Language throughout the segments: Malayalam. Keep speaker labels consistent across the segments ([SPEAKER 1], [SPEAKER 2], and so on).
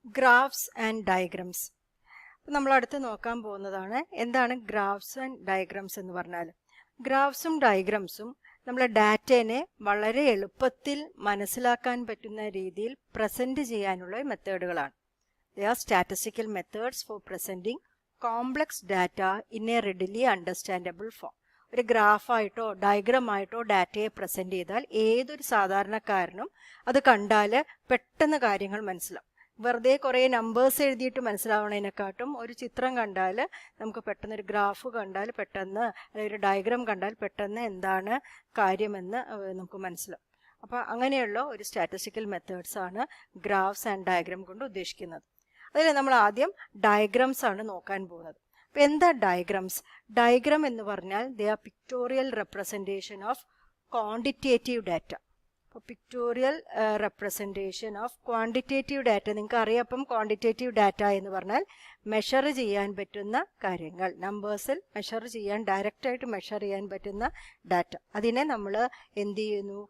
[SPEAKER 1] Graphs and diagrams. നമ്മൾ അടുത്ത് നോക്കാൻ പോകുന്നതാണ് എന്താണ് ഗ്രാഫ്സ് ആൻഡ് ഡയഗ്രംസ് എന്ന് പറഞ്ഞാൽ. ഗ്രാഫ്സും ഡയഗ്രംസും നമ്മളെ ഡാറ്റേനെ വളരെ എളുപ്പത്തിൽ മനസ്സിലാക്കാൻ പറ്റുന്ന രീതിയിൽ പ്രസന്റ് ചെയ്യാനുള്ള മെത്തേഡുകളാണ്. They are statistical methods for presenting complex data in a readily understandable form. ഒരു ഗ്രാഫായിട്ടോ ഡയഗ്രമായിട്ടോ ഡാറ്റയെ പ്രസന്റ് ചെയ്താൽ ഏതൊരു സാധാരണക്കാരനും അത് കണ്ടാൽ പെട്ടെന്ന് കാര്യങ്ങൾ മനസ്സിലാവും. വെറുതെ കുറേ നമ്പേഴ്സ് എഴുതിയിട്ട് മനസ്സിലാവണതിനെക്കാട്ടും ഒരു ചിത്രം കണ്ടാൽ നമുക്ക് പെട്ടെന്ന്, ഒരു ഗ്രാഫ് കണ്ടാൽ പെട്ടെന്ന്, അല്ലെങ്കിൽ ഒരു ഡയഗ്രാം കണ്ടാൽ പെട്ടെന്ന് എന്താണ് കാര്യമെന്ന് നമുക്ക് മനസ്സിലാവും. അപ്പോൾ അങ്ങനെയുള്ള ഒരു സ്റ്റാറ്റിസ്റ്റിക്കൽ മെത്തേഡ്സ് ആണ് ഗ്രാഫ്സ് ആൻഡ് ഡയഗ്രാം കൊണ്ട് ഉദ്ദേശിക്കുന്നത്. അതിൽ നമ്മൾ ആദ്യം ഡയഗ്രാംസ് ആണ് നോക്കാൻ പോകുന്നത്. അപ്പോൾ എന്താ ഡയഗ്രാംസ്? ഡയഗ്രാം എന്ന് പറഞ്ഞാൽ they are pictorial representation of quantitative data. അപ്പോൾ pictorial representation of quantitative data നിങ്ങൾക്ക് അറിയാം. അപ്പം ക്വാണ്ടിറ്റേറ്റീവ് ഡാറ്റ എന്ന് പറഞ്ഞാൽ മെഷർ ചെയ്യാൻ പറ്റുന്ന കാര്യങ്ങൾ, നമ്പേഴ്സിൽ മെഷർ ചെയ്യാൻ, ഡയറക്റ്റായിട്ട് മെഷർ ചെയ്യാൻ പറ്റുന്ന ഡാറ്റ. അതിനെ നമ്മൾ എന്ത് ചെയ്യുന്നു?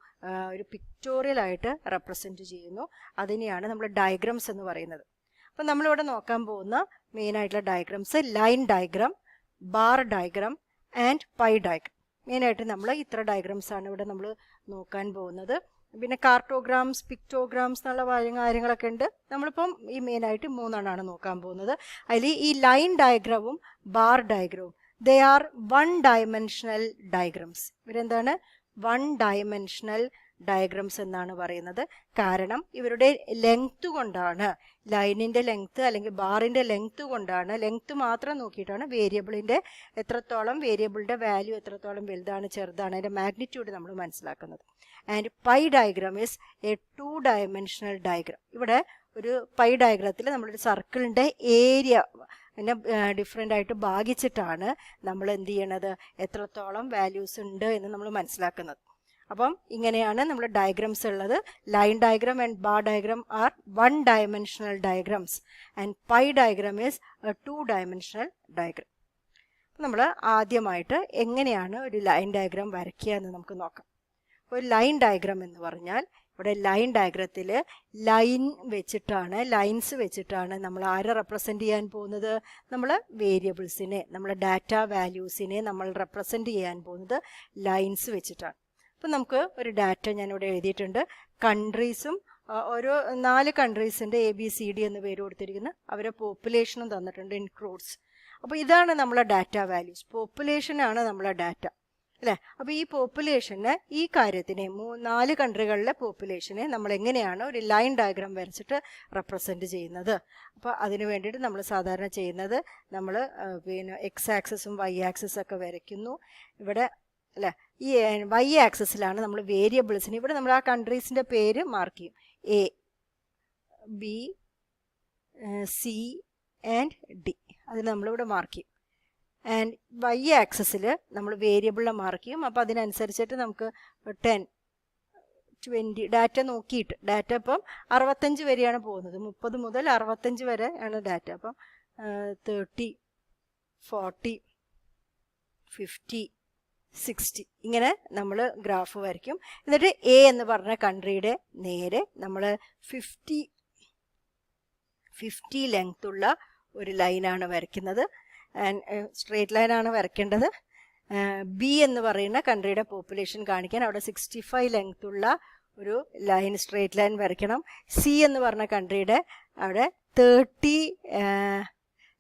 [SPEAKER 1] ഒരു പിക്ടോറിയലായിട്ട് റെപ്രസെൻറ്റ് ചെയ്യുന്നു. അതിനെയാണ് നമ്മൾ ഡയഗ്രാംസ് എന്ന് പറയുന്നത്. അപ്പം നമ്മളിവിടെ നോക്കാൻ പോകുന്ന മെയിനായിട്ടുള്ള diagrams line diagram, bar diagram and pie diagram. മെയിനായിട്ട് നമ്മൾ ഇത്ര ഡയഗ്രാംസ് ആണ് ഇവിടെ നമ്മൾ നോക്കാൻ പോകുന്നത്. പിന്നെ കാർട്ടോഗ്രാംസ്, പിക്ടോഗ്രാംസ് എന്നുള്ള കാര്യങ്ങളൊക്കെ ഉണ്ട്. നമ്മളിപ്പം ഈ മെയിനായിട്ട് മൂന്നെണ്ണമാണ് നോക്കാൻ പോകുന്നത്. അതിൽ ഈ ലൈൻ ഡയഗ്രാമും ബാർ ഡയഗ്രാമും they are one dimensional diagrams. ഇവരെന്താണ്? വൺ ഡയമെൻഷണൽ ഡയഗ്രാംസ് എന്നാണ് പറയുന്നത്. കാരണം ഇവരുടെ ലെങ്ത് കൊണ്ടാണ്, ലൈനിൻ്റെ ലെങ്ത് അല്ലെങ്കിൽ ബാറിൻ്റെ ലെങ്ത് കൊണ്ടാണ്, ലെങ്ത് മാത്രം നോക്കിയിട്ടാണ് വേരിയബിളിൻ്റെ എത്രത്തോളം, വേരിയബിളിൻ്റെ വാല്യൂ എത്രത്തോളം വലുതാണ് ചെറുതാണ്, അതിൻ്റെ മാഗ്നിറ്റ്യൂഡ് നമ്മൾ മനസ്സിലാക്കുന്നത്. And pie diagram is a 2 dimensional diagram. ഇവിടെ ഒരു പൈ ഡയഗ്രത്തിൽ നമ്മളൊരു സർക്കിളിൻ്റെ ഏരിയ പിന്നെ ഡിഫറെൻ്റ് ആയിട്ട് ഭാഗിച്ചിട്ടാണ് നമ്മൾ എന്ത് ചെയ്യണത്, എത്രത്തോളം വാല്യൂസ് ഉണ്ട് എന്ന് നമ്മൾ മനസ്സിലാക്കുന്നത്. അപ്പം ഇങ്ങനെയാണ് നമ്മൾ ഡയഗ്രാംസ് ഉള്ളത്. Line diagram and bar diagram are 1 dimensional diagrams and pie diagram is a 2 dimensional diagram. നമ്മൾ ആദ്യമായിട്ട് എങ്ങനെയാണ് ഒരു ലൈൻ ഡയഗ്രാം വരയ്ക്കുക എന്ന് നമുക്ക് നോക്കാം. ഒരു ലൈൻ ഡയഗ്രാം എന്ന് പറഞ്ഞാൽ ഇവിടെ ലൈൻ ഡയഗ്രത്തിൽ ലൈൻ വെച്ചിട്ടാണ്, ലൈൻസ് വെച്ചിട്ടാണ് നമ്മൾ ആരെ റെപ്രസെൻ്റ് ചെയ്യാൻ പോകുന്നത്? നമ്മൾ വേരിയബിൾസിനെ, നമ്മളെ ഡാറ്റ വാല്യൂസിനെ നമ്മൾ റെപ്രസെൻ്റ് ചെയ്യാൻ പോകുന്നത് ലൈൻസ് വെച്ചിട്ടാണ്. അപ്പം നമുക്ക് ഒരു ഡാറ്റ ഞാനിവിടെ എഴുതിയിട്ടുണ്ട്. കൺട്രീസും ഓരോ 4 കൺട്രീസിൻ്റെ ABCD എന്ന് പേര് കൊടുത്തിരിക്കുന്നു. അവരെ പോപ്പുലേഷനും തന്നിട്ടുണ്ട്, ഇൻക്ലൂഡ്സ്. അപ്പോൾ ഇതാണ് നമ്മളെ ഡാറ്റ വാല്യൂസ്. പോപ്പുലേഷനാണ് നമ്മളെ ഡാറ്റ, അല്ലേ? അപ്പോൾ ഈ പോപ്പുലേഷന്, ഈ കാര്യത്തിനെ 4 കൺട്രികളിലെ പോപ്പുലേഷനെ നമ്മൾ എങ്ങനെയാണ് ഒരു ലൈൻ ഡയഗ്രാം വരച്ചിട്ട് റെപ്രസെൻറ്റ് ചെയ്യുന്നത്? അപ്പോൾ അതിന് വേണ്ടിയിട്ട് നമ്മൾ സാധാരണ ചെയ്യുന്നത്, നമ്മൾ പിന്നെ എക്സ് ആക്സിസും വൈ ആക്സിസും ഒക്കെ വരയ്ക്കുന്നു. ഇവിടെ അല്ലേ, ഈ വൈ ആക്സിസിലാണ് നമ്മൾ വേരിയബിൾസിന്, ഇവിടെ നമ്മൾ ആ കൺട്രീസിൻ്റെ പേര് മാർക്ക് ചെയ്യും. A, B, C and D. അതിൽ നമ്മളിവിടെ മാർക്ക് ചെയ്യും. ആൻഡ് വൈ ആക്സിസിൽ നമ്മൾ വേരിയബിളിനെ മാർക്ക് ചെയ്യും. അപ്പോൾ അതിനനുസരിച്ചിട്ട് നമുക്ക് 10, 20 ഡാറ്റ നോക്കിയിട്ട്, ഡാറ്റ ഇപ്പം 65 വരെയാണ് പോകുന്നത്. 30 മുതൽ 65 വരെ ആണ് ഡാറ്റ. അപ്പം 30, 40, 50, 60 ഇങ്ങനെ നമ്മൾ ഗ്രാഫ് വരയ്ക്കും. എന്നിട്ട് A എന്ന് പറഞ്ഞ കൺട്രിയുടെ നേരെ നമ്മൾ 50 ലെങ്ത് ഉള്ള ഒരു ലൈനാണ് വരയ്ക്കുന്നത്. സ്ട്രേറ്റ് ലൈനാണ് വരയ്ക്കേണ്ടത്. B എന്ന് പറയുന്ന കൺട്രിയുടെ പോപ്പുലേഷൻ കാണിക്കാൻ അവിടെ 65 ലെങ്ത് ഉള്ള ഒരു ലൈൻ, സ്ട്രേറ്റ് ലൈൻ വരയ്ക്കണം. C എന്ന് പറഞ്ഞ കൺട്രിയുടെ അവിടെ 30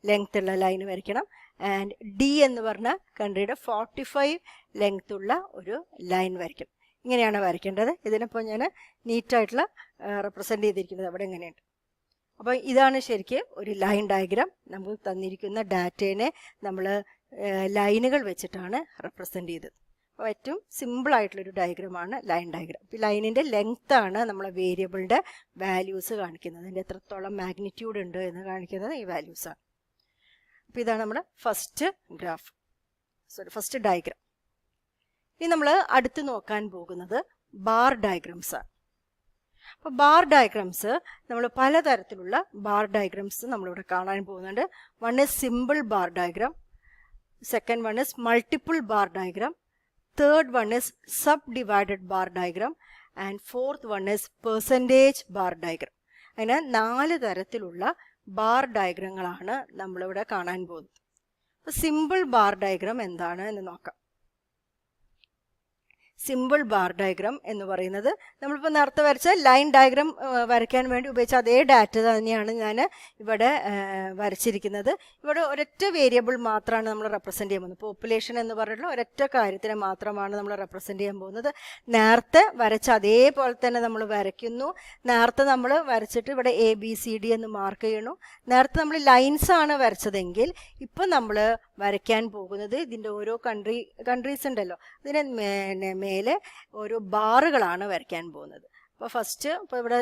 [SPEAKER 1] ലെങ്ത് ഉള്ള ലൈൻ വരയ്ക്കണം. ആൻഡ് D എന്ന് പറഞ്ഞ കൺട്രിയുടെ 45 ലെങ്ത് ഉള്ള ഒരു ലൈൻ വരയ്ക്കും. ഇങ്ങനെയാണ് വരയ്ക്കേണ്ടത്. ഇതിനിപ്പോൾ ഞാൻ നീറ്റായിട്ടുള്ള റെപ്രസെൻ്റ് ചെയ്തിരിക്കുന്നത് അവിടെ എങ്ങനെയുണ്ട്. അപ്പോൾ ഇതാണ് ശരിക്ക് ഒരു ലൈൻ ഡയഗ്രാം. നമുക്ക് തന്നിരിക്കുന്ന ഡാറ്റേനെ നമ്മൾ ലൈനുകൾ വെച്ചിട്ടാണ് റെപ്രസെൻ്റ് ചെയ്തത്. അപ്പോൾ ഏറ്റവും സിമ്പിളായിട്ടുള്ളൊരു ഡയഗ്രമാണ് ലൈൻ ഡയഗ്രാം. ഈ ലൈനിൻ്റെ ലെങ്ത്താണ് നമ്മളെ വേരിയബിളിൻ്റെ വാല്യൂസ് കാണിക്കുന്നത്. അതിൻ്റെ എത്രത്തോളം മാഗ്നിറ്റ്യൂഡ് ഉണ്ട് എന്ന് കാണിക്കുന്നത് ഈ വാല്യൂസാണ്. അപ്പോൾ ഇതാണ് നമ്മുടെ ഫസ്റ്റ് ഡയഗ്രാം. ഇനി നമ്മൾ അടുത്ത് നോക്കാൻ പോകുന്നത് ബാർ ഡയഗ്രാംസ് ആണ്. അപ്പോൾ ബാർ ഡയഗ്രാംസ് നമ്മൾ പലതരത്തിലുള്ള ബാർ ഡയഗ്രാംസ് നമ്മളിവിടെ കാണാൻ പോകുന്നുണ്ട്. One is simple bar diagram, second one is multiple bar diagram, third one is sub divided bar diagram, and fourth one is percentage bar diagram. അതിന് 4 തരത്തിലുള്ള ബാർ ഡയഗ്രങ്ങളാണ് നമ്മളിവിടെ കാണാൻ പോകുന്നത്. അപ്പോൾ സിമ്പിൾ ബാർ ഡയഗ്രം എന്താണ് എന്ന് നോക്കാം. സിമ്പിൾ ബാർ ഡയഗ്രം എന്ന് പറയുന്നത് നമ്മളിപ്പോൾ നേരത്തെ വരച്ച ലൈൻ ഡയഗ്രം വരയ്ക്കാൻ വേണ്ടി ഉപയോഗിച്ച അതേ ഡാറ്റ തന്നെയാണ് ഞാൻ ഇവിടെ വരച്ചിരിക്കുന്നത്. ഇവിടെ ഒരൊറ്റ വേരിയബിൾ മാത്രമാണ് നമ്മൾ റെപ്രസെൻ്റ് ചെയ്യാൻ പോകുന്നത്. പോപ്പുലേഷൻ എന്ന് പറഞ്ഞിട്ടുള്ള ഒരൊറ്റ കാര്യത്തിനെ മാത്രമാണ് നമ്മൾ റെപ്രസെൻ്റ് ചെയ്യാൻ പോകുന്നത്. നേരത്തെ വരച്ച അതേപോലെ തന്നെ നമ്മൾ വരയ്ക്കുന്നു. നേരത്തെ നമ്മൾ വരച്ചിട്ട് ഇവിടെ ABCD എന്ന് മാർക്ക് ചെയ്യണു. നേരത്തെ നമ്മൾ ലൈൻസ് ആണ് വരച്ചതെങ്കിൽ ഇപ്പം നമ്മൾ വരയ്ക്കാൻ പോകുന്നത് ഇതിൻ്റെ ഓരോ കൺട്രീസ് ഉണ്ടല്ലോ, ഇതിന് മേലെ ഓരോ ബാറുകളാണ് വരയ്ക്കാൻ പോകുന്നത്. അപ്പോൾ ഫസ്റ്റ് ഇപ്പോൾ ഇവിടെ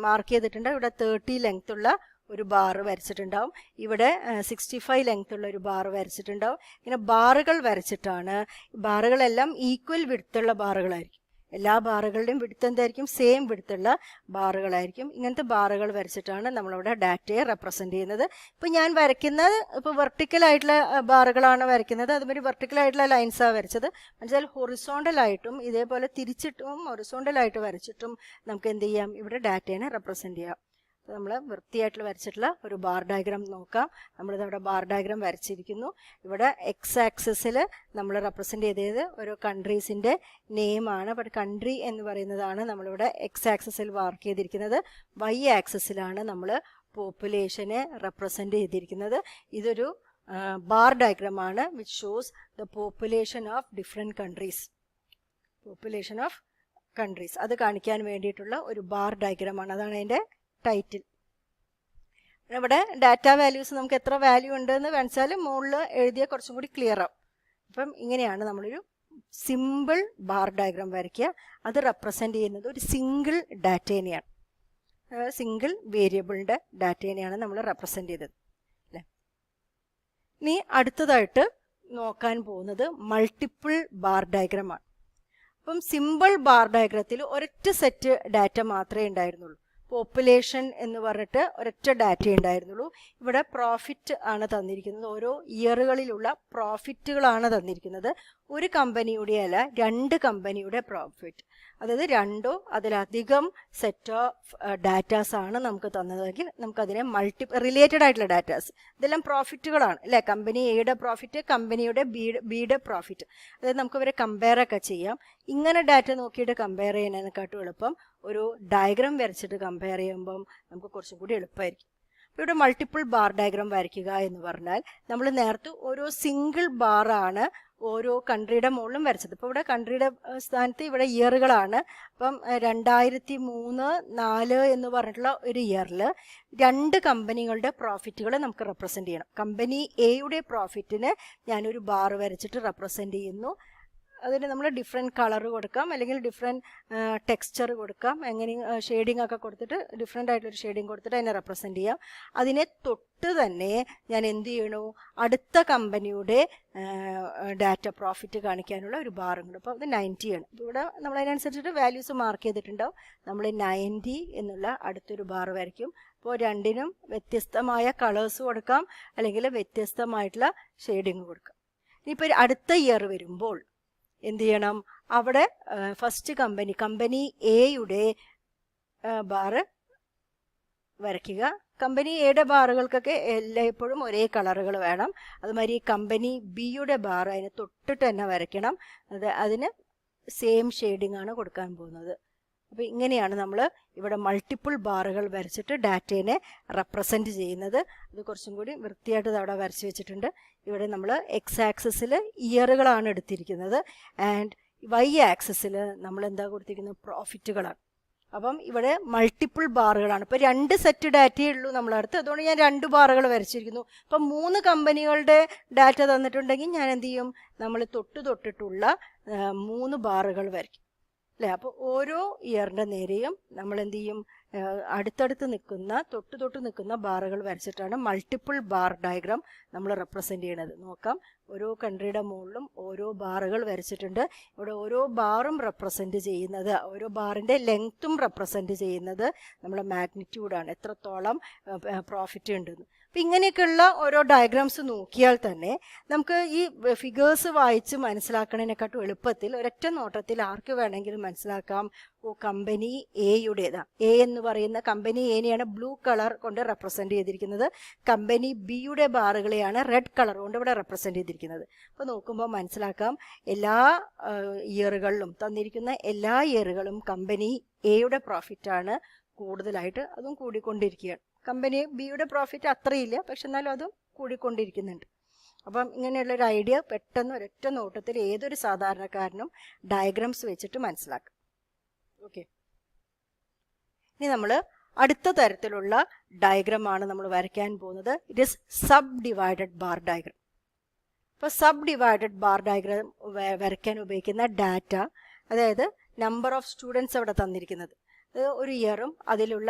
[SPEAKER 1] മാർക്ക് ചെയ്തിട്ടുണ്ട്. ഇവിടെ 30 ലെങ്ത് ഉള്ള ഒരു ബാർ വരച്ചിട്ടുണ്ടാവും. ഇവിടെ 65 ലെങ്ത് ഉള്ള ഒരു ബാർ വരച്ചിട്ടുണ്ടാവും. ഇങ്ങനെ ബാറുകൾ വരച്ചിട്ടാണ്, ബാറുകളെല്ലാം ഈക്വൽ വിഡ്ത്തുള്ള ബാറുകളായിരിക്കും. എല്ലാ ബാറുകളുടെയും വിഡ്ത്ത് എന്തായിരിക്കും? സെയിം വിഡ്ത്തുള്ള ബാറുകളായിരിക്കും. ഇങ്ങനത്തെ ബാറുകൾ വരച്ചിട്ടാണ് നമ്മളിവിടെ ഡാറ്റയെ റെപ്രസെൻ്റ് ചെയ്യുന്നത്. ഇപ്പോൾ ഞാൻ വരയ്ക്കുന്നത് ഇപ്പോൾ വെർട്ടിക്കലായിട്ടുള്ള ബാറുകളാണ് വരയ്ക്കുന്നത്. അതുമാതിരി വെർട്ടിക്കലായിട്ടുള്ള ലൈൻസാണ് വരച്ചത്. എന്നുവെച്ചാൽ ഹൊറിസോണ്ടലായിട്ടും ഇതേപോലെ തിരിച്ചിട്ടും ഹൊറിസോണ്ടലായിട്ട് വരച്ചിട്ടും നമുക്ക് എന്ത് ചെയ്യാം? ഇവിടെ ഡാറ്റയെ റെപ്രസെൻ്റ് ചെയ്യാം. നമ്മൾ വൃത്തിയായിട്ട് വരച്ചിട്ടുള്ള ഒരു ബാർ ഡയഗ്രാം നോക്കാം. നമ്മളിതവിടെ ബാർ ഡയഗ്രാം വരച്ചിരിക്കുന്നു. ഇവിടെ എക്സ് ആക്സിസിൽ നമ്മൾ റെപ്രസെൻ്റ് ചെയ്തത് ഓരോ കൺട്രീസിൻ്റെ നെയിമാണ്. ബട്ട് കൺട്രി എന്ന് പറയുന്നതാണ് നമ്മളിവിടെ എക്സ് ആക്സിസിൽ മാർക്ക് ചെയ്തിരിക്കുന്നത്. വൈ ആക്സിസിലാണ് നമ്മൾ പോപ്പുലേഷനെ റെപ്രസെൻ്റ് ചെയ്തിരിക്കുന്നത്. ഇതൊരു ബാർ ഡയഗ്രാമാണ് which shows the population of different countries. Population of countries അത് കാണിക്കാൻ വേണ്ടിയിട്ടുള്ള ഒരു ബാർ ഡയഗ്രാമാണ്. അതാണ് അതിൻ്റെ ടൈറ്റിൽ. ഇവിടെ ഡാറ്റ വാല്യൂസ് നമുക്ക് എത്ര വാല്യൂ ഉണ്ടെന്ന് കാണിച്ചാൽ മുകളിൽ എഴുതിയ കുറച്ചും കൂടി ക്ലിയർ ആവും. അപ്പം ഇങ്ങനെയാണ് നമ്മളൊരു സിമ്പിൾ ബാർ ഡയഗ്രാം വരയ്ക്കുക. അത് റെപ്രസെൻ്റ് ചെയ്യുന്നത് ഒരു സിംഗിൾ ഡാറ്റേനെയാണ്, സിംഗിൾ വേരിയബിളിൻ്റെ ഡാറ്റേനെയാണ് നമ്മൾ റെപ്രസെൻ്റ് ചെയ്തത് അല്ലേ. ഇനി അടുത്തതായിട്ട് നോക്കാൻ പോകുന്നത് മൾട്ടിപ്പിൾ ബാർ ഡയഗ്രമാണ്. അപ്പം സിമ്പിൾ ബാർ ഡയഗ്രത്തിൽ ഒരൊറ്റ സെറ്റ് ഡാറ്റ മാത്രമേ ഉണ്ടായിരുന്നുള്ളൂ. പോപ്പുലേഷൻ എന്ന് പറഞ്ഞിട്ട് ഒരൊറ്റ ഡാറ്റ ഉണ്ടായിരുന്നുള്ളൂ. ഇവിടെ പ്രോഫിറ്റ് ആണ് തന്നിരിക്കുന്നത്. ഓരോ ഇയറുകളിലുള്ള പ്രോഫിറ്റുകളാണ് തന്നിരിക്കുന്നത്. ഒരു കമ്പനിയുടെ അല്ല, 2 കമ്പനിയുടെ പ്രോഫിറ്റ്. അതായത് 2ഓ അതിലധികം സെറ്റ് ഓഫ് ഡാറ്റാസ് ആണ് നമുക്ക് തന്നതെങ്കിൽ നമുക്കതിനെ റിലേറ്റഡ് ആയിട്ടുള്ള ഡാറ്റാസ്, ഇതെല്ലാം പ്രോഫിറ്റുകളാണ് അല്ലേ. കമ്പനി എയുടെ പ്രോഫിറ്റ്, കമ്പനിയുടെ ബിയുടെ പ്രോഫിറ്റ്. അതായത് നമുക്ക് ഇവരെ കമ്പയർ ഒക്കെ ചെയ്യാം. ഇങ്ങനെ ഡാറ്റ നോക്കിയിട്ട് കമ്പയർ ചെയ്യുന്നതിനെക്കാട്ടും എളുപ്പം ഒരു ഡയഗ്രാം വരച്ചിട്ട് കമ്പയർ ചെയ്യുമ്പം നമുക്ക് കുറച്ചും കൂടി എളുപ്പമായിരിക്കും. ഇവിടെ മൾട്ടിപ്പിൾ ബാർ ഡയഗ്രാം വരയ്ക്കുക എന്ന് പറഞ്ഞാൽ നമ്മൾ നേരത്തെ ഓരോ സിംഗിൾ ബാറാണ് ഓരോ കൺട്രിയുടെ മുകളിലും വരച്ചത്. ഇപ്പോൾ ഇവിടെ കൺട്രിയുടെ സ്ഥാനത്ത് ഇവിടെ ഇയറുകളാണ്. അപ്പം 2003, 4 എന്ന് പറഞ്ഞിട്ടുള്ള ഒരു ഇയറിൽ 2 കമ്പനികളുടെ പ്രോഫിറ്റുകൾ നമുക്ക് റെപ്രസെൻ്റ് ചെയ്യണം. കമ്പനി എയുടെ പ്രോഫിറ്റിന് ഞാനൊരു ബാർ വരച്ചിട്ട് റെപ്രസെൻ്റ് ചെയ്യുന്നു. അതിന് നമ്മൾ ഡിഫറെൻറ്റ് കളർ കൊടുക്കാം, അല്ലെങ്കിൽ ഡിഫറെൻറ്റ് ടെക്സ്ചർ കൊടുക്കാം. എങ്ങനെ ഷെയ്ഡിങ് ഒക്കെ കൊടുത്തിട്ട് ഡിഫറെൻ്റ് ആയിട്ടൊരു ഷെയ്ഡിങ് കൊടുത്തിട്ട് അതിനെ റെപ്രസെൻ്റ് ചെയ്യാം. അതിനെ തൊട്ട് തന്നെ ഞാൻ എന്ത് ചെയ്യണു? അടുത്ത കമ്പനിയുടെ ഡാറ്റ പ്രോഫിറ്റ് കാണിക്കാനുള്ള ഒരു ബാറും കൂടെ. അപ്പോൾ അത് 90 ആണ്. ഇവിടെ നമ്മൾ അതിനനുസരിച്ചിട്ട് വാല്യൂസ് മാർക്ക് ചെയ്തിട്ടുണ്ടാവും. നമ്മൾ 90 എന്നുള്ള അടുത്തൊരു ബാർ വരയ്ക്കും. അപ്പോൾ രണ്ടിനും വ്യത്യസ്തമായ കളേഴ്സ് കൊടുക്കാം, അല്ലെങ്കിൽ വ്യത്യസ്തമായിട്ടുള്ള ഷെയ്ഡിങ് കൊടുക്കാം. ഇനിയിപ്പോൾ അടുത്ത ഇയർ വരുമ്പോൾ എന്ത് ചെയ്യണം? അവിടെ ഫസ്റ്റ് കമ്പനി എയുടെ ബാറ് വരയ്ക്കുക. കമ്പനി എയുടെ ബാറുകൾക്കൊക്കെ എല്ലായ്പ്പോഴും ഒരേ കളറുകൾ വേണം. അതുമാതിരി കമ്പനി ബിയുടെ ബാർ അതിന് തൊട്ടിട്ട് തന്നെ വരയ്ക്കണം. അതിന് സെയിം ഷെയ്ഡിങ് ആണ് കൊടുക്കാൻ പോകുന്നത്. അപ്പോൾ ഇങ്ങനെയാണ് നമ്മൾ ഇവിടെ മൾട്ടിപ്പിൾ ബാറുകൾ വരച്ചിട്ട് ഡാറ്റേനെ റെപ്രസെൻ്റ് ചെയ്യുന്നത്. അത് കുറച്ചും കൂടി വൃത്തിയായിട്ട് അവിടെ വരച്ച് വെച്ചിട്ടുണ്ട്. ഇവിടെ നമ്മൾ എക്സ് ആക്സിസിൽ ഇയറുകളാണ് എടുത്തിരിക്കുന്നത്, ആൻഡ് വൈ ആക്സിസിൽ നമ്മൾ എന്താ കൊടുത്തിരിക്കുന്നത്? പ്രോഫിറ്റുകളാണ്. അപ്പം ഇവിടെ മൾട്ടിപ്പിൾ ബാറുകളാണ്. ഇപ്പോൾ 2 സെറ്റ് ഡാറ്റയേ ഉള്ളൂ നമ്മളടുത്ത്. അതുകൊണ്ട് ഞാൻ 2 ബാറുകൾ വരച്ചിരിക്കുന്നു. അപ്പം 3 കമ്പനികളുടെ ഡാറ്റ തന്നിട്ടുണ്ടെങ്കിൽ ഞാൻ എന്ത് ചെയ്യും? നമ്മൾ തൊട്ടിട്ടുള്ള 3 ബാറുകൾ വരയ്ക്കും അല്ലേ. അപ്പോൾ ഓരോ ഇയറിൻ്റെ നേരെയും നമ്മൾ എന്ത് ചെയ്യും? അടുത്തടുത്ത് നിൽക്കുന്ന തൊട്ട് നിൽക്കുന്ന ബാറുകൾ വരച്ചിട്ടാണ് മൾട്ടിപ്പിൾ ബാർ ഡയഗ്രാം നമ്മൾ റെപ്രസെൻ്റ് ചെയ്യണത്. നോക്കാം, ഓരോ കൺട്രിയുടെ മുകളിലും ഓരോ ബാറുകൾ വരച്ചിട്ടുണ്ട്. ഇവിടെ ഓരോ ബാറും റെപ്രസെൻ്റ് ചെയ്യുന്നത്, ഓരോ ബാറിൻ്റെ ലെങ്ത്തും റെപ്രസെൻ്റ് ചെയ്യുന്നത് നമ്മുടെ മാഗ്നിറ്റ്യൂഡാണ്, എത്രത്തോളം പ്രോഫിറ്റ് ഉണ്ടെന്ന്. അപ്പം ഇങ്ങനെയൊക്കെയുള്ള ഓരോ ഡയഗ്രാംസ് നോക്കിയാൽ തന്നെ നമുക്ക് ഈ ഫിഗേഴ്സ് വായിച്ച് മനസ്സിലാക്കണതിനെക്കാട്ടും എളുപ്പത്തിൽ ഒരൊറ്റ നോട്ടത്തിൽ ആർക്ക് വേണമെങ്കിലും മനസ്സിലാക്കാം കമ്പനി എയുടേതാ. എ എന്ന് പറയുന്ന കമ്പനി എനെയാണ് ബ്ലൂ കളർ കൊണ്ട് റെപ്രസെന്റ് ചെയ്തിരിക്കുന്നത്. കമ്പനി ബിയുടെ ബാറുകളെയാണ് റെഡ് കളർ കൊണ്ട് ഇവിടെ റെപ്രസെന്റ് ചെയ്തിരിക്കുന്നത്. അപ്പോൾ നോക്കുമ്പോൾ മനസ്സിലാക്കാം, എല്ലാ ഇയറുകളിലും തന്നിരിക്കുന്ന എല്ലാ ഇയറുകളും കമ്പനി എയുടെ പ്രോഫിറ്റാണ് കൂടുതലായിട്ട്, അതും കൂടിക്കൊണ്ടിരിക്കുകയാണ്. കമ്പനി ബിയുടെ പ്രോഫിറ്റ് അത്രയില്ല, പക്ഷെ എന്നാലും അതും കൂടിക്കൊണ്ടിരിക്കുന്നുണ്ട്. അപ്പം ഇങ്ങനെയുള്ളൊരു ഐഡിയ പെട്ടെന്ന് ഒരൊറ്റ നോട്ടത്തിൽ ഏതൊരു സാധാരണക്കാരനും ഡയഗ്രാംസ് വെച്ചിട്ട് മനസ്സിലാക്കാം. ഓക്കെ, ഇനി നമ്മൾ അടുത്ത തരത്തിലുള്ള ഡയഗ്രാമാണ് നമ്മൾ വരയ്ക്കാൻ പോകുന്നത്. It is sub divided bar diagram. അപ്പോൾ സബ് ഡിവൈഡഡ് ബാർ ഡയഗ്രാം വരയ്ക്കാൻ ഉപയോഗിക്കുന്ന ഡാറ്റ, അതായത് നമ്പർ ഓഫ് സ്റ്റുഡൻസ് അവിടെ തന്നിരിക്കുന്നത്, ഒരു ഇയറും അതിലുള്ള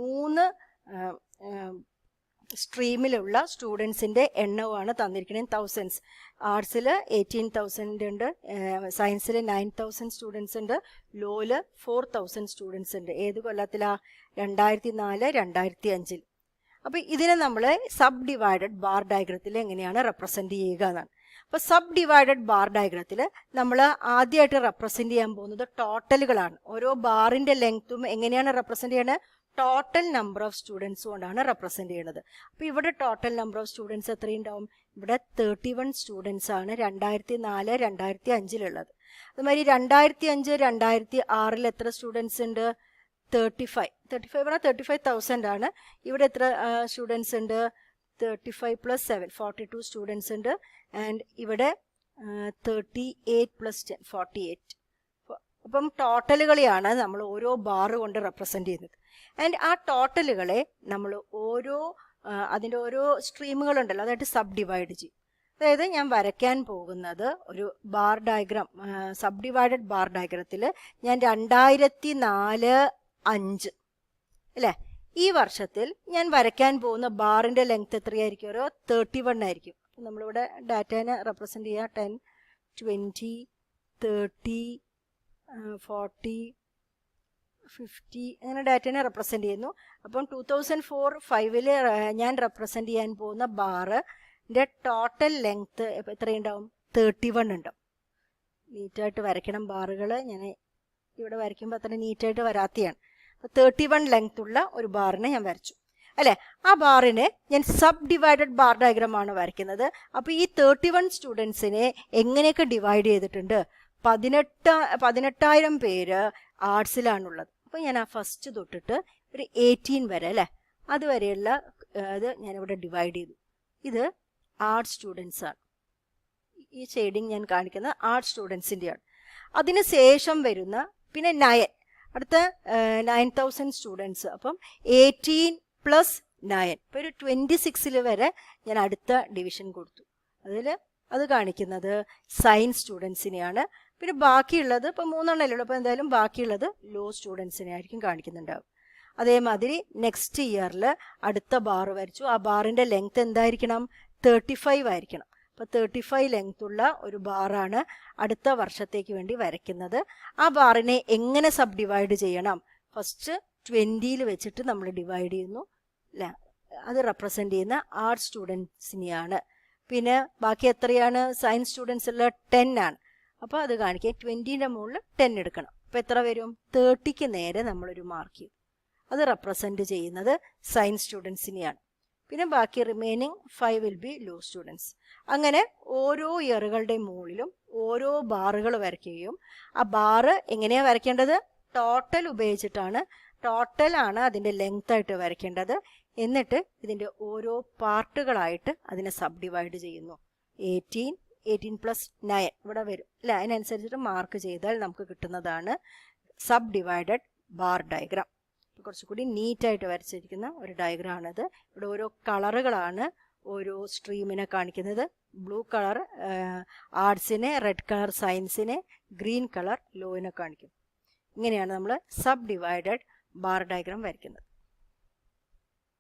[SPEAKER 1] 3 സ്ട്രീമിലുള്ള സ്റ്റുഡൻസിൻ്റെ എണ്ണവുമാണ് തന്നിരിക്കുന്നത്. തൗസൻഡ്സ്. ആർട്സിൽ 18,000 ഉണ്ട്, സയൻസിൽ 9,000 സ്റ്റുഡൻസ് ഉണ്ട്, ലോയിൽ 4,000 സ്റ്റുഡൻസ് ഉണ്ട്. ഏത് കൊല്ലത്തിലാണ്? 2004, 2005. അപ്പോൾ ഇതിനെ നമ്മൾ സബ് ഡിവൈഡഡ് ബാർ ഡയഗ്രത്തിൽ എങ്ങനെയാണ് റെപ്രസെൻറ്റ് ചെയ്യുക എന്നാണ്. അപ്പോൾ സബ് ഡിവൈഡഡ് ബാർ ഡയഗ്രത്തിൽ നമ്മൾ ആദ്യമായിട്ട് റെപ്രസെൻറ്റ് ചെയ്യാൻ പോകുന്നത് ടോട്ടലുകളാണ്. ഓരോ ബാറിൻ്റെ ലെങ്ത്തും എങ്ങനെയാണ് റെപ്രസെൻറ്റ് ചെയ്യുന്നത്? ടോട്ടൽ നമ്പർ ഓഫ് സ്റ്റുഡൻസ് കൊണ്ടാണ് റെപ്രസെൻറ്റ് ചെയ്യുന്നത്. അപ്പോൾ ഇവിടെ ടോട്ടൽ നമ്പർ ഓഫ് സ്റ്റുഡൻസ് എത്രയുണ്ടാവും? ഇവിടെ 31 സ്റ്റുഡൻസ് ആണ് 2004, 2005 അതുമാതിരി 2005, 2006 എത്ര സ്റ്റുഡൻസ് ഉണ്ട്? 35 പറഞ്ഞാൽ 35,000 ആണ്. ഇവിടെ എത്ര സ്റ്റുഡൻസ് ഉണ്ട്? 35 + 7 42 സ്റ്റുഡൻസ് ഉണ്ട്. ആൻഡ് ഇവിടെ 38 + 10 48. അപ്പം ടോട്ടലുകളെയാണ് നമ്മൾ ഓരോ ബാർ കൊണ്ട് റെപ്രസെൻറ്റ് ചെയ്യുന്നത്. ആൻഡ് ആ ടോട്ടലുകളെ നമ്മൾ അതിൻ്റെ ഓരോ സ്ട്രീമുകളുണ്ടല്ലോ, അതായിട്ട് സബ് ഡിവൈഡ് ചെയ്യും. അതായത് ഞാൻ വരയ്ക്കാൻ പോകുന്നത് ഒരു bar diagram, sub divided bar ഡയഗ്രത്തിൽ ഞാൻ 2004, 5 അല്ലേ, ഈ വർഷത്തിൽ ഞാൻ വരയ്ക്കാൻ പോകുന്ന ബാറിൻ്റെ ലെങ്ത് എത്രയായിരിക്കും? ഒരു 31 ആയിരിക്കും. നമ്മളിവിടെ ഡാറ്റേനെ റെപ്രസെൻറ്റ് ചെയ്യുക 10, 20, 30, 40, 50 അങ്ങനെ ഡാറ്റേനെ റെപ്രസെൻറ്റ് ചെയ്യുന്നു. അപ്പം 2004-5 ഞാൻ റെപ്രസെൻറ്റ് ചെയ്യാൻ പോകുന്ന ബാറിൻ്റെ ടോട്ടൽ ലെങ്ത്ത് എത്രയുണ്ടാവും? 31 ഉണ്ടാവും. നീറ്റായിട്ട് വരയ്ക്കണം ബാറുകൾ. ഞാൻ ഇവിടെ വരയ്ക്കുമ്പോൾ അത്ര നീറ്റായിട്ട് വരാത്തതാണ്. അപ്പോൾ 31 ലെങ്ത് ഉള്ള ഒരു ബാറിനെ ഞാൻ വരച്ചു അല്ലേ. ആ ബാറിനെ ഞാൻ സബ് ഡിവൈഡഡ് ബാർ ഡയഗ്രാമാണ് വരയ്ക്കുന്നത്. അപ്പോൾ ഈ 31 സ്റ്റുഡൻസിനെ എങ്ങനെയൊക്കെ ഡിവൈഡ് ചെയ്തിട്ടുണ്ട്? 18,000 പേര് ആർട്സിലാണുള്ളത്. അപ്പോൾ ഞാൻ ആ ഫസ്റ്റ് തൊട്ടിട്ട് ഒരു 18 വരെ അല്ലേ, അതുവരെയുള്ള ഇത് ഞാനിവിടെ ഡിവൈഡ് ചെയ്തു. ഇത് ആർട്സ് സ്റ്റുഡൻസാണ്. ഈ ഷെയ്ഡിങ് ഞാൻ കാണിക്കുന്നത് ആർട്സ് സ്റ്റുഡൻസിൻ്റെയാണ്. അതിന് ശേഷം വരുന്ന പിന്നെ 9, അടുത്ത 9,000 സ്റ്റുഡൻസ്. അപ്പം 18 + 9, ഇപ്പോൾ ഒരു 26 വരെ ഞാൻ അടുത്ത ഡിവിഷൻ കൊടുത്തു. അത് കാണിക്കുന്നത് സയൻസ് സ്റ്റുഡൻസിനെയാണ്. പിന്നെ ബാക്കിയുള്ളത് ഇപ്പോൾ 3 എണ്ണമല്ലോ, അപ്പോൾ എന്തായാലും ബാക്കിയുള്ളത് ലോ സ്റ്റുഡൻസിനെ ആയിരിക്കും കാണിക്കുന്നുണ്ടാവും. അതേമാതിരി നെക്സ്റ്റ് ഇയറിൽ അടുത്ത ബാർ വരച്ചു. ആ ബാറിൻ്റെ ലെങ്ത് എന്തായിരിക്കണം? 35 ആയിരിക്കണം. അപ്പോൾ 35 ലെങ്ത് ഉള്ള ഒരു ബാറാണ് അടുത്ത വർഷത്തേക്ക് വേണ്ടി വരയ്ക്കുന്നത്. ആ ബാറിനെ എങ്ങനെ സബ് ഡിവൈഡ് ചെയ്യണം? ഫസ്റ്റ് 20 വെച്ചിട്ട് നമ്മൾ ഡിവൈഡ് ചെയ്യുന്നു അല്ലേ. അത് റെപ്രസെൻറ്റ് ചെയ്യുന്ന ആർട്സ് സ്റ്റുഡൻസിനെയാണ്. പിന്നെ ബാക്കി എത്രയാണ്? സയൻസ് സ്റ്റുഡൻസുള്ള 10 ആണ്. അപ്പോൾ അത് കാണിക്കുക 20ൻ്റെ മുകളിൽ 10 എടുക്കണം. അപ്പോൾ എത്ര വരും? 30ക്ക് നേരെ നമ്മളൊരു മാർക്ക് ചെയ്യും. അത് റെപ്രസെൻറ്റ് ചെയ്യുന്നത് സയൻസ് സ്റ്റുഡൻസിനെയാണ്. പിന്നെ ബാക്കി remaining 5 will be law students. അങ്ങനെ ഓരോ ഇയറുകളുടെ മുകളിലും ഓരോ ബാറുകൾ വരയ്ക്കുകയും ആ ബാറ് എങ്ങനെയാണ് വരയ്ക്കേണ്ടത്? ടോട്ടൽ ഉപയോഗിച്ചിട്ടാണ്. ടോട്ടലാണ് അതിൻ്റെ ലെങ്ത് ആയിട്ട് വരയ്ക്കേണ്ടത്. എന്നിട്ട് ഇതിൻ്റെ ഓരോ പാർട്ടുകളായിട്ട് അതിനെ സബ് ഡിവൈഡ് ചെയ്യുന്നു. 18 + 9 ഇവിടെ വരും അല്ലേ. അതിനനുസരിച്ചിട്ട് മാർക്ക് ചെയ്താൽ നമുക്ക് കിട്ടുന്നതാണ് സബ് ഡിവൈഡഡ് ബാർ ഡയഗ്രാം. കുറച്ചുകൂടി നീറ്റായിട്ട് വരച്ചിരിക്കുന്ന ഒരു ഡയഗ്രാമാണിത്. ഇവിടെ ഓരോ കളറുകളാണ് ഓരോ സ്ട്രീമിനെ കാണിക്കുന്നത്. ബ്ലൂ കളർ ആർട്സിനെ, റെഡ് കളർ സയൻസിനെ, ഗ്രീൻ കളർ ലോയിനെ കാണിക്കും. ഇങ്ങനെയാണ് നമ്മൾ സബ് ഡിവൈഡഡ് ബാർ ഡയഗ്രാം വരയ്ക്കുന്നത്.